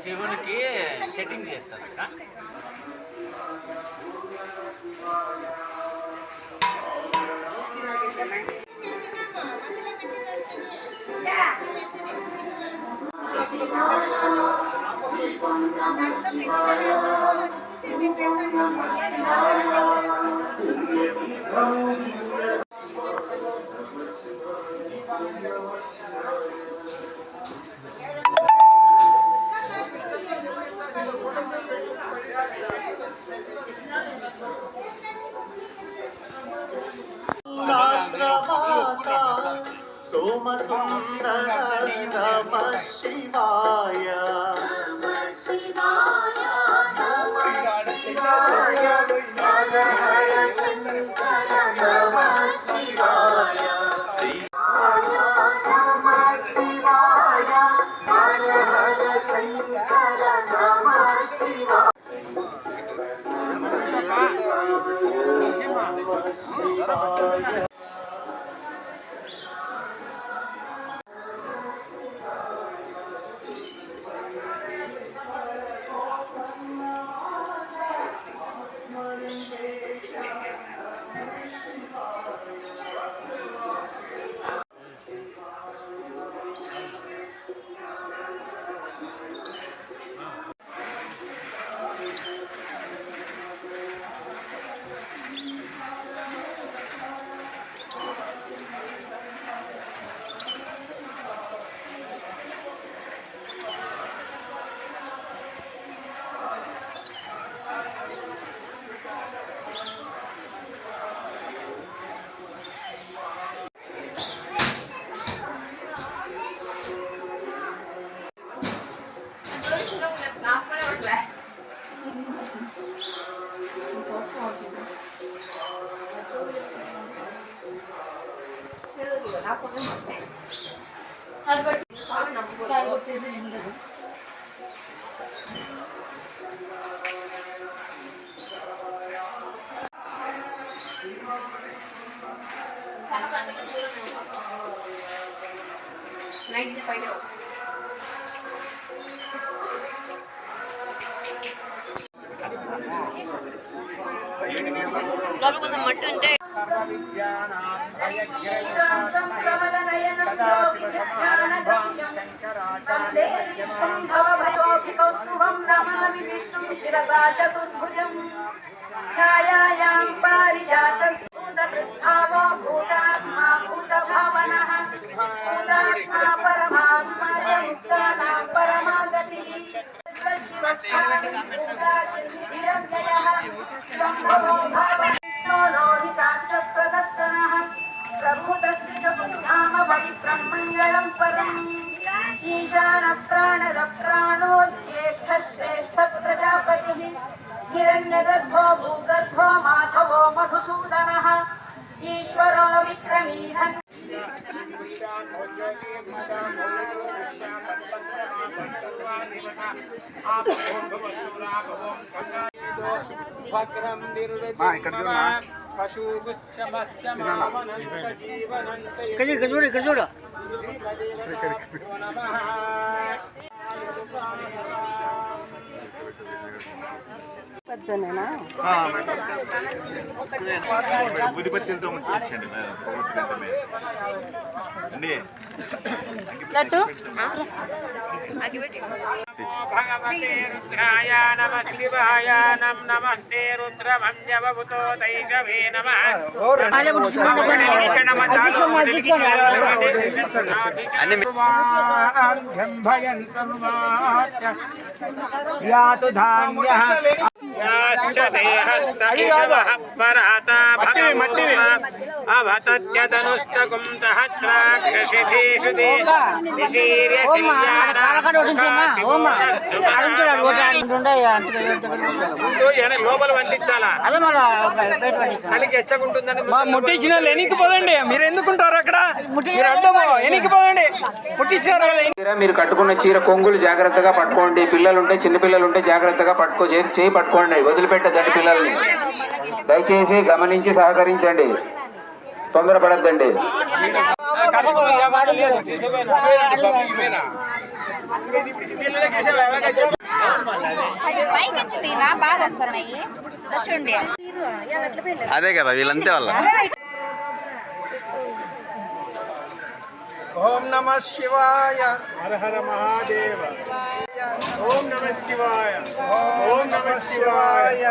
శివునికి సెట్టింగ్ చేస్తారు అక్క. सोमसुन्दर नमः शिवाय లోపల కొంచెం మట్టి ఉంటే हिरण्यगर्भो भूगर्भो माधवो मधुसूदनः ईश्वरो विक्रमीधन् బుద్ధిపత్తులతో వచ్చండి భగవతే రుద్రాయ నమః శివాయ నమస్తే రుద్రమంజవభుతో తైజవే నమః యాతు ధాన్యః యాశ్చ దేహస్థ ఇషవః పరాతా భగవతః అవతత్యతనుష్టకుం సహస్రాక్షిధీషు నిశీర్య లోపల వండించాలా చలికి ఎచ్చకుంటుందని ముట్టించిన వాళ్ళు ఎనికిపోదండి. మీరు ఎందుకుంటారు అక్కడ? మీరు అడ్డము ఎనికిపోదండి. ముట్టించినారు కదా. మీరు కట్టుకున్న చీర కొంగులు జాగ్రత్తగా పట్టుకోండి. పిల్లలు ఉంటే చిన్న పిల్లలు ఉంటే జాగ్రత్తగా చేయి పట్టుకోండి. వదిలిపెట్టదండి పిల్లల్ని. దయచేసి గమనించి సహకరించండి. తొందరపడద్దండి. పైకి వచ్చి తీనా బాగా వస్తున్నాయి చూడండి. అదే కదా వీళ్ళంతే వాళ్ళ. ఓం నమ శివాయ. హర హర మహాదేవ. ఓం నమ శివాయ. ఓం నమ శివాయ.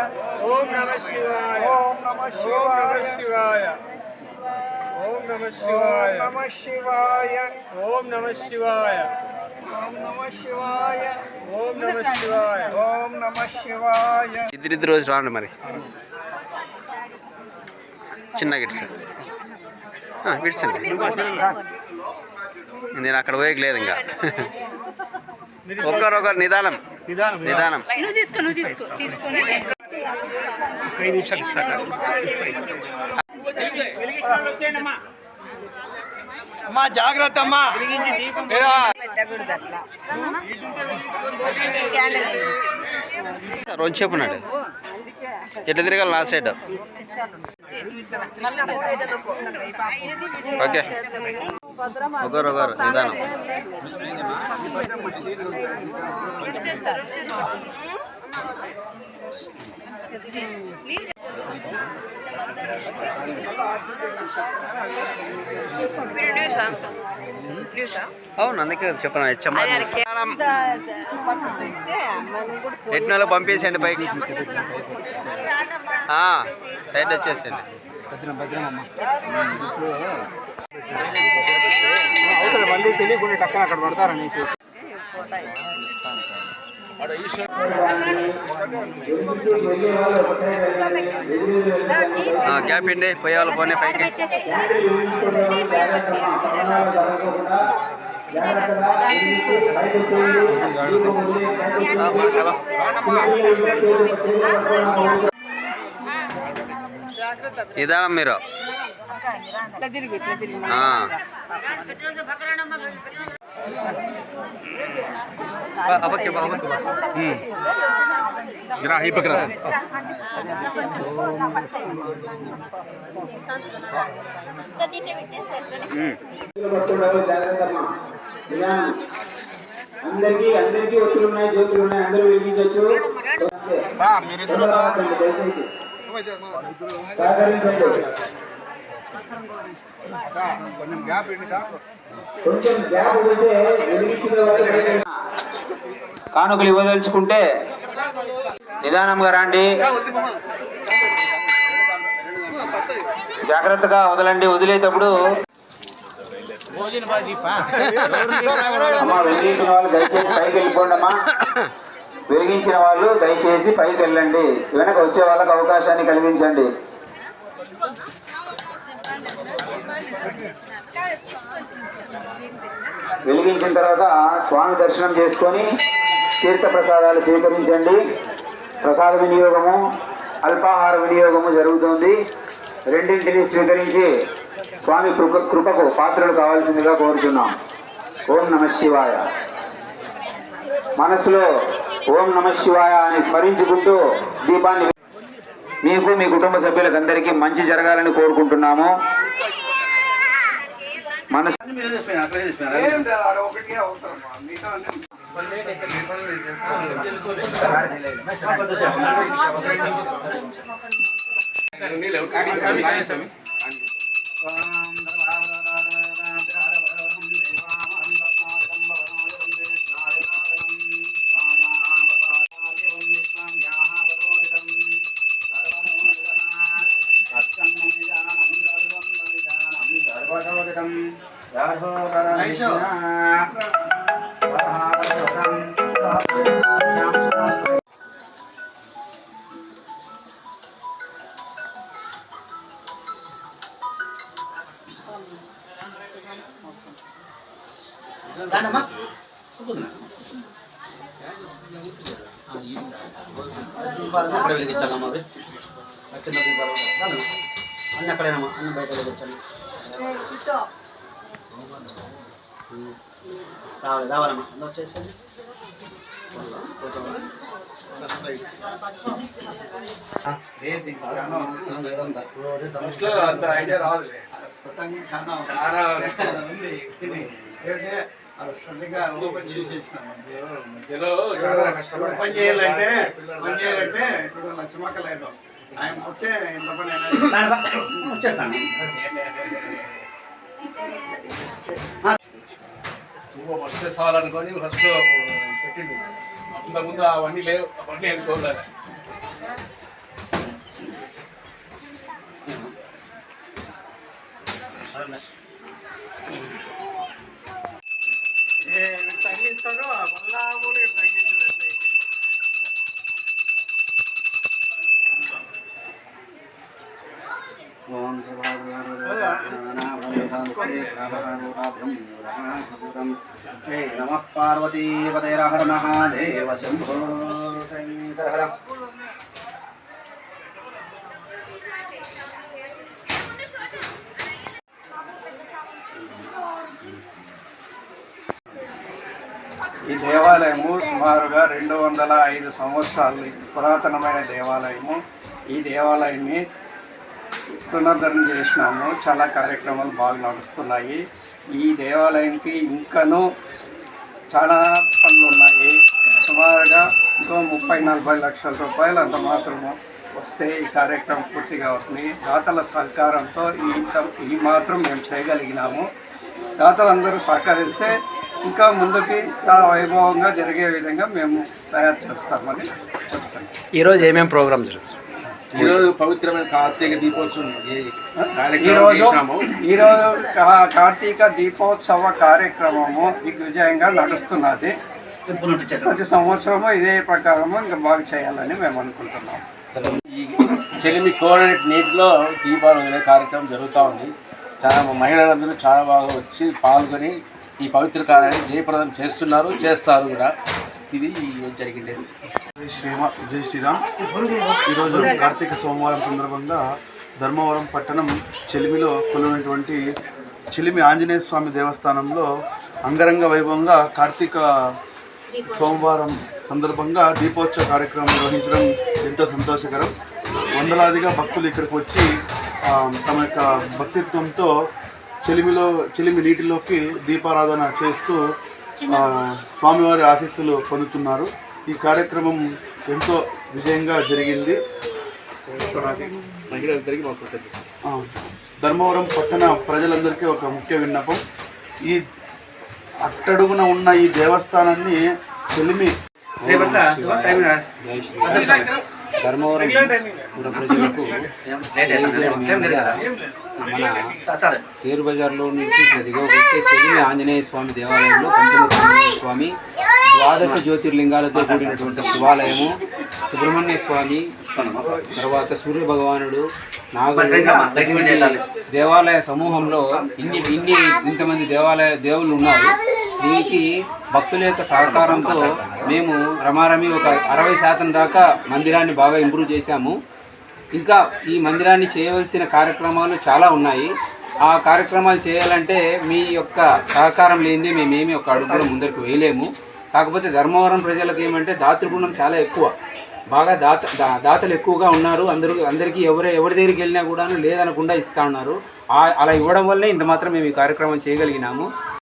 ఓం నమ శివాయ. ఓం నమ శివాయ. ఓం నమ శివాయ. నమ శివాయ. ఓం నమ శివాయ. ఓం నమ శివాయ. ఓం నమ శివాయ. ఓం నమ శివాయ. ఇద్దరిద్దరు రోజు రాండి మరి. చిన్న గిట్స్ విడ్సండి. నేను అక్కడ పోయేకి లేదు ఇంకా. ఒకరొకరు నిదానం నిదానం. నువ్వు తీసుకో తీసుకుని అమ్మా జాగ్రత్త అమ్మా. రెండు చెప్పున్నాడు ఎట్లా తిరగాలి నా సైడ్. ఓకే ఒకరొకరు నిదానం. అవును అందుకే చెప్పను. ఎట్నాలో పంపించండి పైకి. సైడ్ వచ్చేసండి. మళ్ళీ తెలియకుండా టక్కన అక్కడ పడతారనేసి. గ్యాప్ అండి పోయే వాళ్ళు పోనీ పైకి. నిదానం మీరు. అందరికీ ఒత్తులు ఉన్నాయి, జ్యోతులు ఉన్నాయి, అందరూ వెలిగించవచ్చు. సహకరించండి. కొంచెం గ్యాప్ ఉంటే కానుకలు ఇవ్వదలుచుకుంటే నిదానంగా రండి, జాగ్రత్తగా వదలండి. వదిలేటప్పుడు అమ్మా వెలిగించిన వాళ్ళు దయచేసి పైకి వెళ్ళిపోండి. అమ్మా వెలిగించిన వాళ్ళు దయచేసి పైకి వెళ్ళండి. వెనక వచ్చే వాళ్ళకి అవకాశాన్ని కలిగించండి. వెలిగించిన తర్వాత స్వామి దర్శనం చేసుకొని తీర్థ ప్రసాదాలు స్వీకరించండి. ప్రసాద వినియోగము, అల్పాహార వినియోగము జరుగుతుంది. రెండింటిని స్వీకరించి స్వామి కృపకు పాత్రలు కావాల్సిందిగా కోరుతున్నాం. ఓం నమ శివాయ. మనసులో ఓం నమ శివాయ అని స్మరించుకుంటూ దీపాన్ని మీకు మీ కుటుంబ సభ్యులకు అందరికీ మంచి జరగాలని కోరుకుంటున్నాము. మనసు అక్కడ వెలిగించాలమ్మా. అవి చిన్న దీపాలు అన్నీ అక్కడేనమ్మా, అన్ని బయట వెలిగించాలి. రావాలమ్మా, వచ్చేసి పని చేయాలంటే ఇప్పుడు లక్ష్మక్క లేదు ఆయన వచ్చే ఇంత పని వచ్చేస్తాను. వస్తే చాలు అనుకొని ఫస్ట్ పెట్టిండు. అంతకుముందు అవన్నీ లేవు, అవన్నీ అనుకోవాలి. తగ్గిస్తాడు మళ్ళా తగ్గించదు. నమః పార్వతీపతయ హర మహాదేవ శంభో శంకర హర. ఈ దేవాలయము సుమారుగా 205 సంవత్సరాలు పురాతనమైన దేవాలయము. ఈ దేవాలయాన్ని పునరుద్ధరణ చేసినాము. చాలా కార్యక్రమాలు బాగా నడుస్తున్నాయి. ఈ దేవాలయానికి ఇంకనూ చాలా పనులు ఉన్నాయి. సుమారుగా ఇంకో 30-40 లక్షల రూపాయలు అంత మాత్రము వస్తే ఈ కార్యక్రమం పూర్తిగా అవుతుంది. దాతల సహకారంతో ఈ మాత్రం మేము చేయగలిగినాము. దాతలందరూ సహకరిస్తే ఇంకా ముందుకి చాలా వైభవంగా జరిగే విధంగా మేము తయారు చేస్తామని చెప్తాను. ఈరోజు ఏమేమి ప్రోగ్రామ్ జరుగుతుంది? ఈరోజు పవిత్రమైన కార్తీక దీపోత్సవం ఈరోజు కార్తీక దీపోత్సవ కార్యక్రమము దిగ్విజయంగా నడుస్తున్నది. ప్రతి సంవత్సరము ఇదే ప్రకారము ఇంకా బాగా చేయాలని మేము అనుకుంటున్నాము. ఈ చెలిమి కోరనెట్ నీటిలో దీపాలు వదిలే కార్యక్రమం జరుగుతూ ఉంది. చాలా మహిళలందరూ చాలా బాగా వచ్చి పాల్గొని ఈ పవిత్ర కార్యాన్ని జయప్రదం చేస్తారు కూడా. ఇది జరిగింది. జై శ్రీరామ్. ఈరోజు కార్తీక సోమవారం సందర్భంగా ధర్మవరం పట్టణం చెలిమిలో కొలువైనటువంటి చెలిమి ఆంజనేయ స్వామి దేవస్థానంలో అంగరంగ వైభవంగా కార్తీక సోమవారం సందర్భంగా దీపోత్సవ కార్యక్రమం నిర్వహించడం ఎంతో సంతోషకరం. వందలాదిగా భక్తులు ఇక్కడికి వచ్చి తమ యొక్క భక్తిత్వంతో చెలిమి నీటిలోకి దీపారాధన చేస్తూ స్వామివారి ఆశీస్సులు పొందుతున్నారు. ఈ కార్యక్రమం ఎంతో విజయంగా జరిగింది. ధర్మవరం పట్టణ ప్రజలందరికీ ఒక ముఖ్య విన్నపం, ఈ అట్టడుగున ఉన్న ఈ దేవస్థానాన్ని చెలిమి ధర్మవరం పుర ప్రజలకు మన షేర్ బజార్లో నుంచి దిగవస్తే చెల్లి ఆంజనేయ స్వామి దేవాలయంలో పంచముఖ ఆంజనేయ స్వామి, ద్వాదశ జ్యోతిర్లింగాలతో కూడినటువంటి శివాలయము, సుబ్రహ్మణ్య స్వామి, తర్వాత సూర్య భగవానుడు, నాగుడు దేవాలయ సమూహంలో ఇంతమంది దేవుళ్ళు ఉన్నారు. దీనికి భక్తుల యొక్క సహకారంతో మేము రమారమి ఒక 60% దాకా మందిరాన్ని బాగా ఇంప్రూవ్ చేశాము. ఇంకా ఈ మందిరాన్ని చేయవలసిన కార్యక్రమాలు చాలా ఉన్నాయి. ఆ కార్యక్రమాలు చేయాలంటే మీ యొక్క సహకారం లేనిదే మేమేమి ఒక అడుగు కూడా ముందరికి వేయలేము. కాకపోతే ధర్మవరం ప్రజలకు ఏమంటే దాతృగుణం చాలా ఎక్కువ, బాగా దాతలు ఎక్కువగా ఉన్నారు. అందరికీ ఎవరి దగ్గరికి వెళ్ళినా కూడా లేదనకుండా ఇస్తూ ఉన్నారు. అలా ఇవ్వడం వల్లే ఇంత మాత్రం మేము ఈ కార్యక్రమం చేయగలిగినాము.